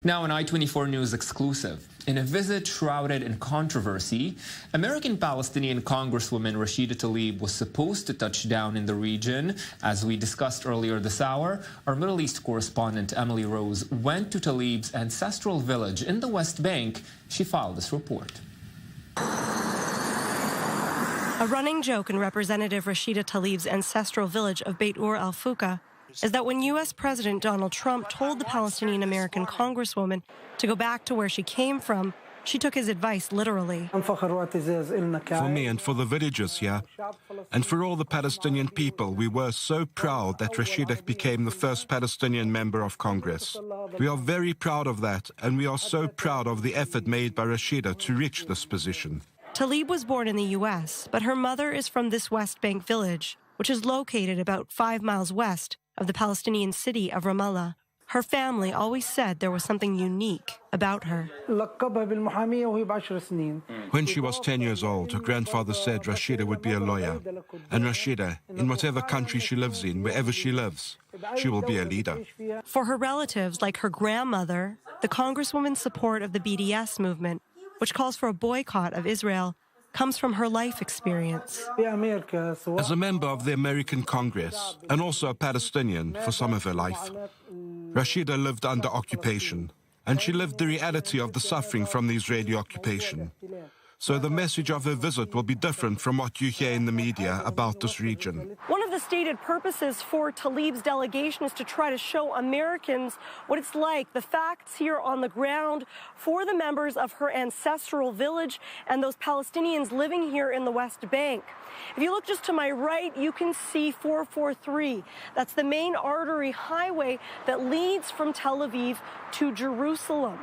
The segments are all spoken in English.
Now, an I-24 News exclusive. In a visit shrouded in controversy, American-Palestinian Congresswoman Rashida Tlaib was supposed to touch down in the region. As we discussed earlier this hour, our Middle East correspondent Emily Rose went to Tlaib's ancestral village in the West Bank. She filed this report. A running joke in Representative Rashida Tlaib's ancestral village of Beit Ur al-Fuka is that when U.S. President Donald Trump told the Palestinian-American Congresswoman to go back to where she came from, she took his advice literally. For me and for the villagers here, and for all the Palestinian people, we were so proud that Rashida became the first Palestinian member of Congress. We are very proud of that, and we are so proud of the effort made by Rashida to reach this position. Tlaib was born in the U.S., but her mother is from this West Bank village, which is located about 5 miles west of the Palestinian city of Ramallah. Her family always said there was something unique about her. When she was 10 years old, her grandfather said Rashida would be a lawyer. And Rashida, in whatever country she lives in, wherever she lives, she will be a leader. For her relatives, like her grandmother, the Congresswoman's support of the BDS movement, which calls for a boycott of Israel, comes from her life experience. As a member of the American Congress, and also a Palestinian for some of her life, Rashida lived under occupation, and she lived the reality of the suffering from the Israeli occupation. So the message of her visit will be different from what you hear in the media about this region. One of the stated purposes for Tlaib's delegation is to try to show Americans what it's like, the facts here on the ground for the members of her ancestral village and those Palestinians living here in the West Bank. If you look just to my right, you can see 443. That's the main artery highway that leads from Tel Aviv to Jerusalem.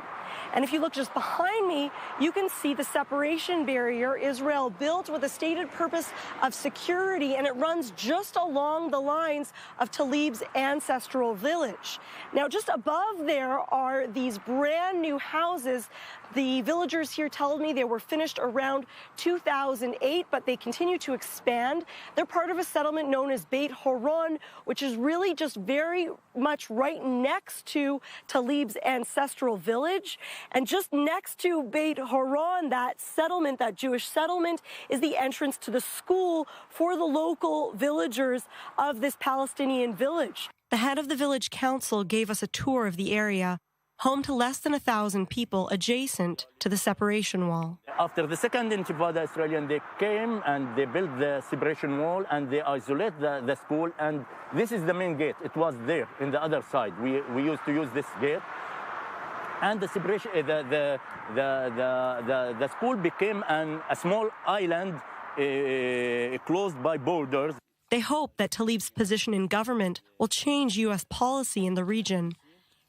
And if you look just behind me, you can see the separation barrier Israel built with a stated purpose of security, and it runs just along the lines of Tlaib's ancestral village. Now, just above there are these brand new houses. The villagers here tell me they were finished around 2008, but they continue to expand. They're part of a settlement known as Beit Horon, which is really just very much right next to Tlaib's ancestral village. And just next to Beit Horon, that settlement, that Jewish settlement, is the entrance to the school for the local villagers of this Palestinian village. The head of the village council gave us a tour of the area, home to less than 1,000 people adjacent to the separation wall. After the second Intifada, Israelis, they came and they built the separation wall and they isolate the school, and this is the main gate. It was there in the other side. We used to use this gate. And the separation, the school became a small island closed by borders. They hope that Tlaib's position in government will change U.S. policy in the region.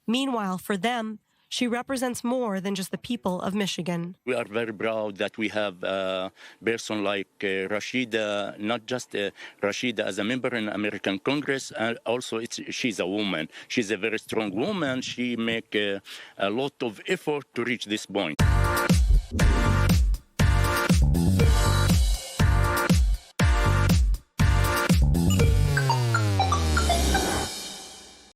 Meanwhile, for them, she represents more than just the people of Michigan. We are very proud that we have a person like Rashida, not just Rashida as a member in American Congress, and also she's a woman. She's a very strong woman. She make a lot of effort to reach this point.